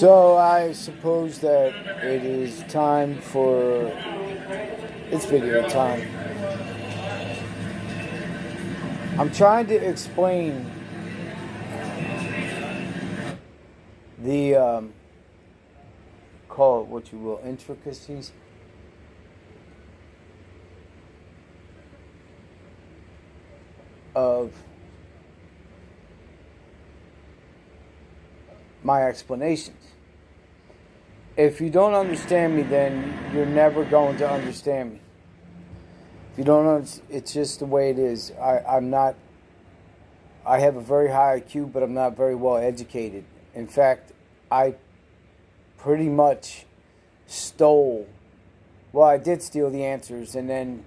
So I suppose that it is time for it's video time. I'm trying to explain the call it what you will intricacies of my explanations. If you don't understand me, then you're never going to understand me. If you don't, it's just the way it is. I'm not. I have a very high IQ, but I'm not very well educated. In fact, I pretty much stole. Well, I did steal the answers, and then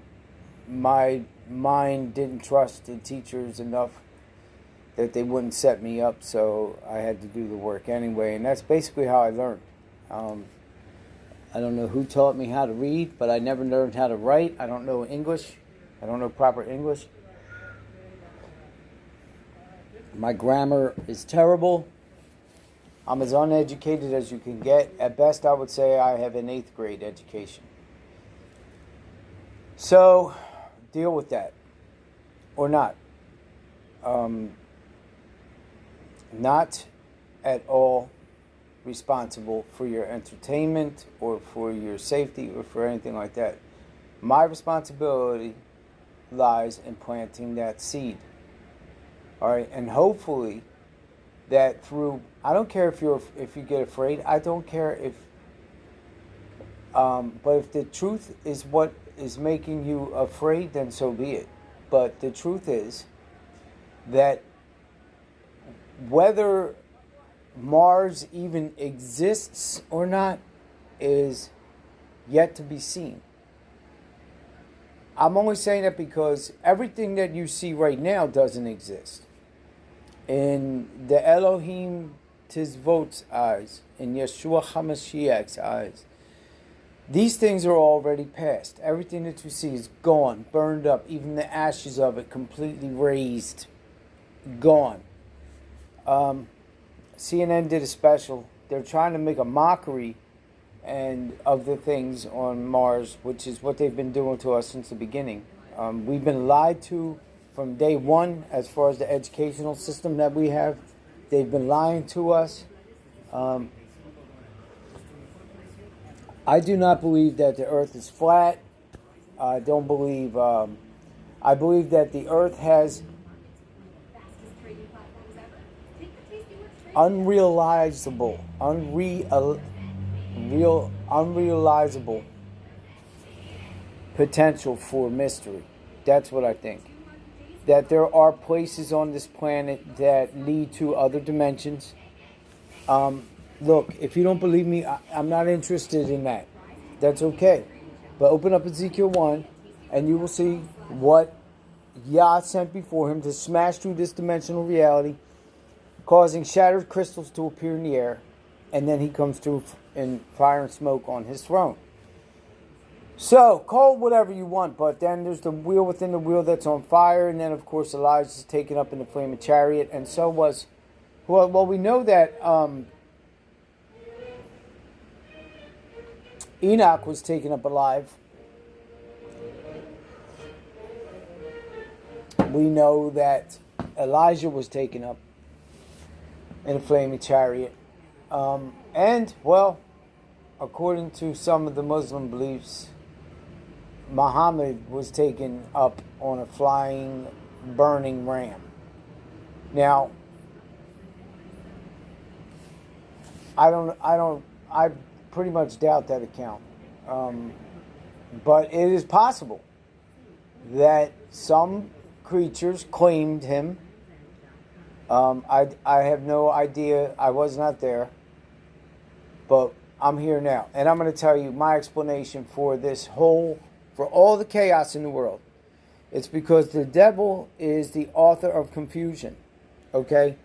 my mind didn't trust the teachers enough that they wouldn't set me up, so I had to do the work anyway, and that's basically how I learned. I don't know who taught me how to read, but I never learned how to write. I don't know English. I don't know proper English. My grammar is terrible. I'm as uneducated as you can get. At best, I would say I have an 8th grade education. So, deal with that. Or not. Not at all responsible for your entertainment or for your safety or for anything like that. My responsibility lies in planting that seed. All right, and hopefully that through, I don't care if you get afraid. I don't care if but if the truth is what is making you afraid, then so be it. But the truth is that whether Mars even exists or not is yet to be seen. I'm only saying that because everything that you see right now doesn't exist. In the Elohim Tizvot's eyes, in Yeshua HaMashiach's eyes, these things are already past. Everything that you see is gone, burned up, even the ashes of it completely razed, gone. CNN did a special. They're trying to make a mockery and of the things on Mars, which is what they've been doing to us since the beginning. We've been lied to from day one as far as the educational system that we have. They've been lying to us. I do not believe that the Earth is flat. I don't believe... I believe that the Earth has unrealizable potential for mystery. That's what I think. That there are places on this planet that lead to other dimensions. Look, if you don't believe me, I'm not interested in that. That's okay. But open up Ezekiel 1 and you will see what Yah sent before him to smash through this dimensional reality, causing shattered crystals to appear in the air, and then he comes through in fire and smoke on his throne. So, call it whatever you want, but then there's the wheel within the wheel that's on fire, and then, of course, Elijah is taken up in the flaming chariot, and so was... Well, we know that Enoch was taken up alive. We know that Elijah was taken up in a flaming chariot. And, well, according to some of the Muslim beliefs, Muhammad was taken up on a flying, burning ram. Now, I pretty much doubt that account. But it is possible that some creatures claimed him. I have no idea. I was not there. But I'm here now. And I'm going to tell you my explanation for for all the chaos in the world. It's because the devil is the author of confusion. Okay?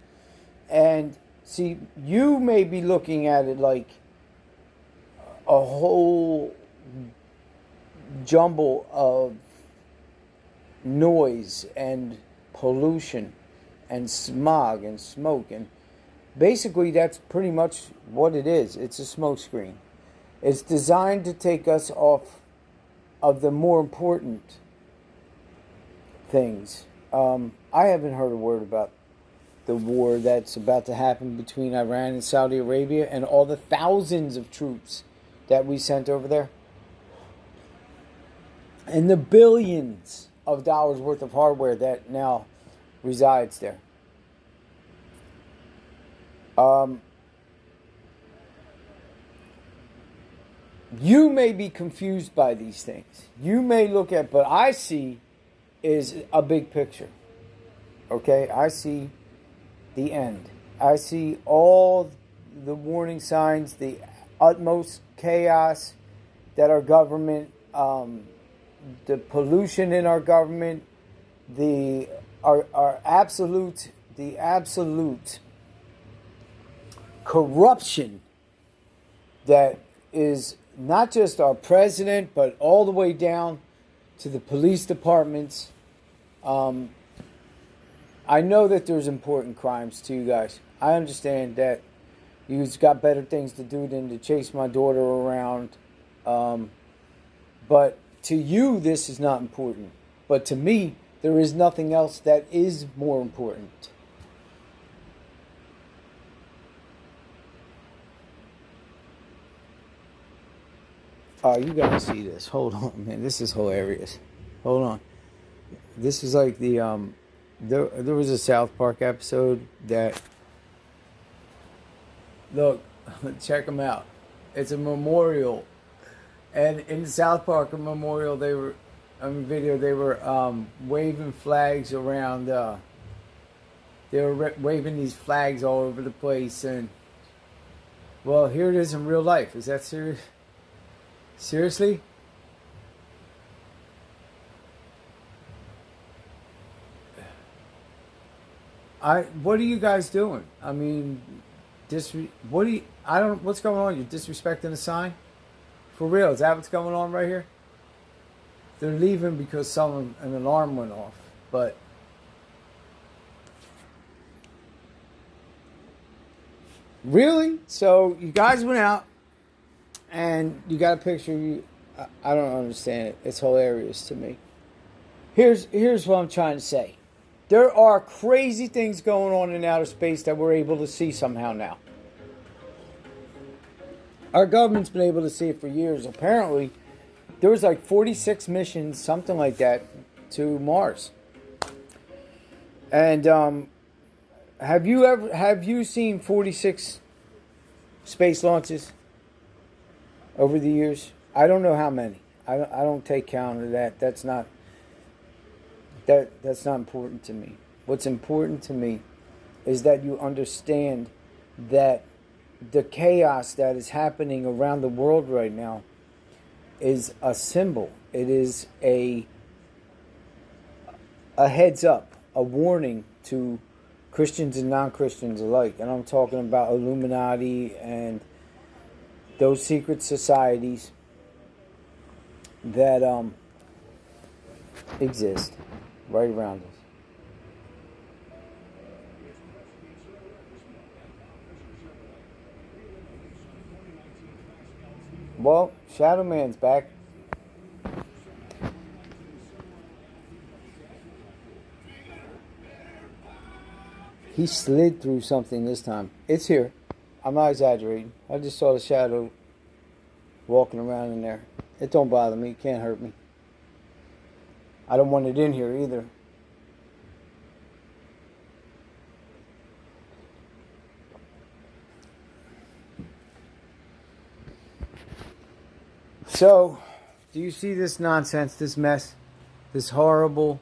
And see, you may be looking at it like a whole jumble of noise and pollution and smog and smoke, and Basically, that's pretty much what it is. It's a smokescreen. It's designed to take us off of the more important things. I haven't heard a word about the war that's about to happen between Iran and Saudi Arabia and all the thousands of troops that we sent over there. And the billions of dollars worth of hardware that now resides there. You may be confused by these things. You may look at, but I see is a big picture. Okay? I see the end. I see all the warning signs, the utmost chaos that our government, the pollution in our government, our absolute corruption that is not just our president, but all the way down to the police departments. I know that there's important crimes too, guys. I understand that you've got better things to do than to chase my daughter around. But to you, this is not important. But to me, there is nothing else that is more important. Oh, you gotta see this. Hold on, man. This is hilarious. Hold on. This is like the there was a South Park episode that, look, check them out. It's a memorial, and in the South Park memorial, they were waving flags around. They were waving these flags all over the place, and well, here it is in real life. Is that serious? Seriously? What are you guys doing? I mean, what's going on? You're disrespecting the sign? For real, is that what's going on right here? They're leaving because an alarm went off, but really? So you guys went out and you got a picture. I don't understand it. It's hilarious to me. Here's what I'm trying to say. There are crazy things going on in outer space that we're able to see somehow now. Our government's been able to see it for years. Apparently, there was like 46 missions, something like that, to Mars. And have you seen 46 space launches over the years? I don't know how many. I don't take count of that. That's not important to me. What's important to me is that you understand that the chaos that is happening around the world right now is a symbol. It is a heads up, a warning to Christians and non-Christians alike. And I'm talking about Illuminati and those secret societies that exist right around us. Well, Shadow Man's back. He slid through something this time. It's here. I'm not exaggerating. I just saw the shadow walking around in there. It don't bother me. It can't hurt me. I don't want it in here either. So, do you see this nonsense, this mess, this horrible,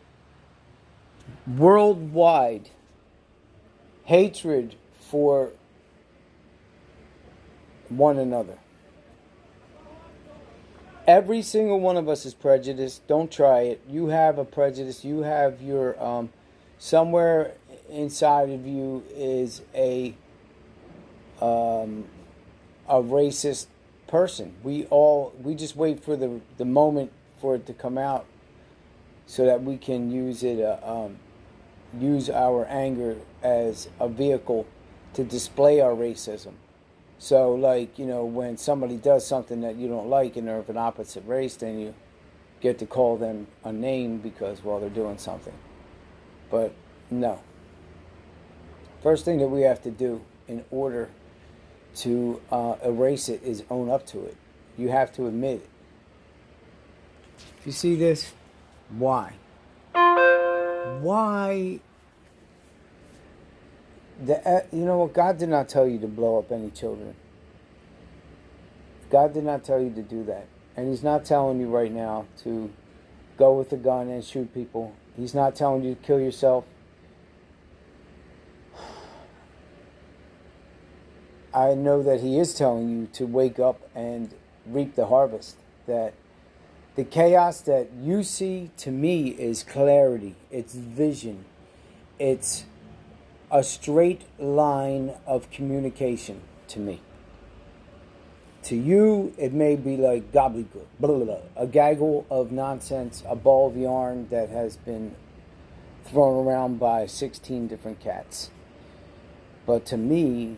worldwide hatred for one another? Every single one of us is prejudiced. Don't try it. You have a prejudice. You have your, somewhere inside of you is a racist person. We just wait for the moment for it to come out so that we can use it, use our anger as a vehicle to display our racism. So, like, when somebody does something that you don't like and they're of an opposite race, then you get to call them a name because, well, they're doing something. But no. First thing that we have to do in order to erase it is own up to it. You have to admit it. You see this? Why? Why? You know what? God did not tell you to blow up any children. God did not tell you to do that. And He's not telling you right now to go with a gun and shoot people. He's not telling you to kill yourself. I know that He is telling you to wake up and reap the harvest. That the chaos that you see, to me, is clarity. It's vision. It's a straight line of communication to me. To you, it may be like gobbledygook, blah, blah, blah, a gaggle of nonsense, a ball of yarn that has been thrown around by 16 different cats. But to me,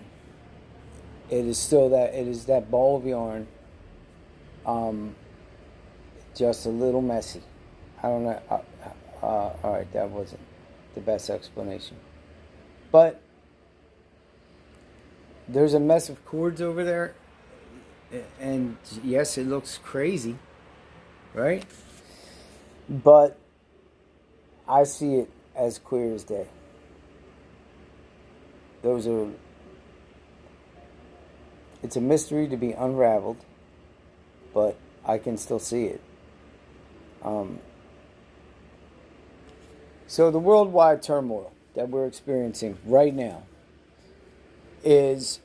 it is still that, it is that ball of yarn, just a little messy. I don't know. All right, that wasn't the best explanation. But there's a mess of cords over there. And yes, it looks crazy, right? But I see it as clear as day. It's a mystery to be unraveled, but I can still see it. So the worldwide turmoil that we're experiencing right now is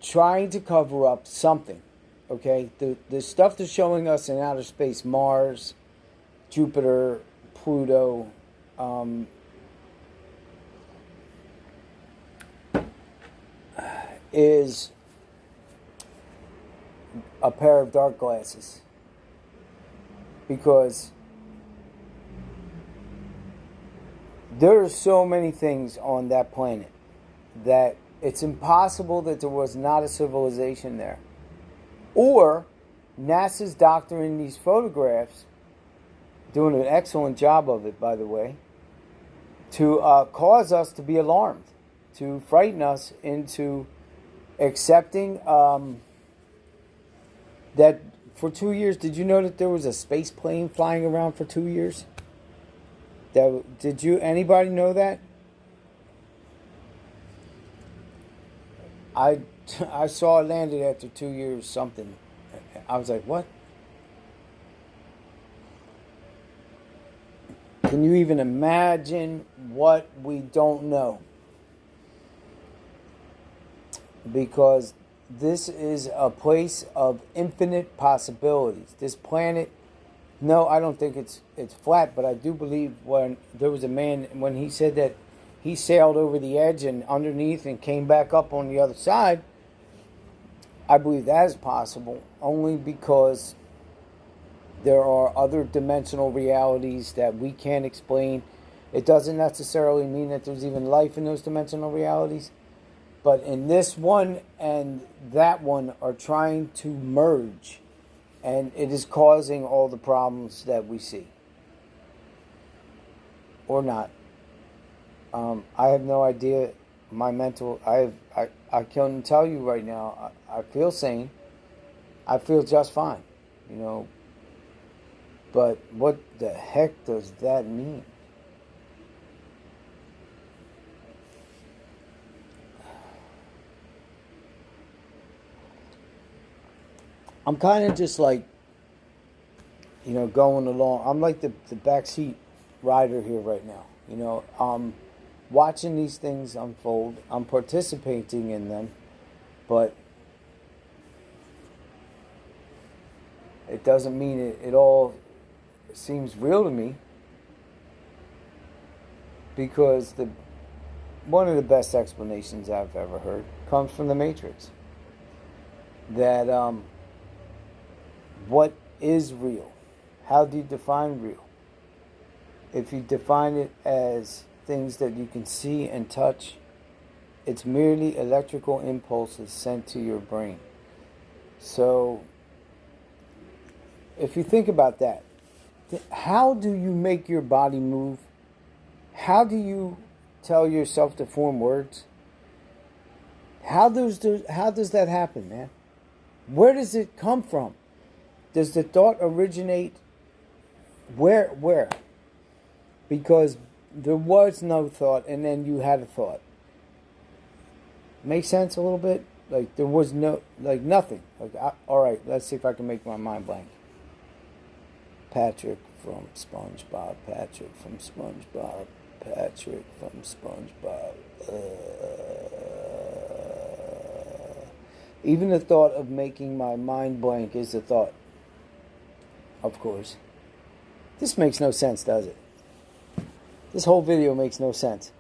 trying to cover up something. Okay, the stuff they're showing us in outer space, Mars, Jupiter, Pluto, is a pair of dark glasses. Because there are so many things on that planet that it's impossible that there was not a civilization there. Or NASA's doctoring these photographs, doing an excellent job of it, by the way, to cause us to be alarmed, to frighten us into accepting that for 2 years. Did you know that there was a space plane flying around for 2 years? Anybody know that? I saw it landed after 2 years something. I was like, what? Can you even imagine what we don't know? Because this is a place of infinite possibilities. This planet, no, I don't think it's flat, but I do believe when there was a man, when he said that he sailed over the edge and underneath and came back up on the other side, I believe that is possible, only because there are other dimensional realities that we can't explain. It doesn't necessarily mean that there's even life in those dimensional realities. But in this one and that one are trying to merge. And it is causing all the problems that we see. Or not. I have no idea. My mental... I can't tell you right now. I feel sane. I feel just fine. But what the heck does that mean? I'm kind of just like, going along. I'm like the backseat rider here right now. Watching these things unfold. I'm participating in them, but it doesn't mean it all seems real to me, because one of the best explanations I've ever heard comes from the Matrix. That what is real? How do you define real? If you define it as things that you can see and touch, It's merely electrical impulses sent to your brain. So, if you think about that, how do you make your body move? How do you tell yourself to form words? How does that happen, man? Where does it come from? Does the thought originate? Where? Because there was no thought, and then you had a thought. Make sense a little bit? Like there was nothing. All right, let's see if I can make my mind blank. Patrick from SpongeBob. Patrick from SpongeBob. Patrick from SpongeBob. Even the thought of making my mind blank is a thought. Of course. This makes no sense, does it? This whole video makes no sense.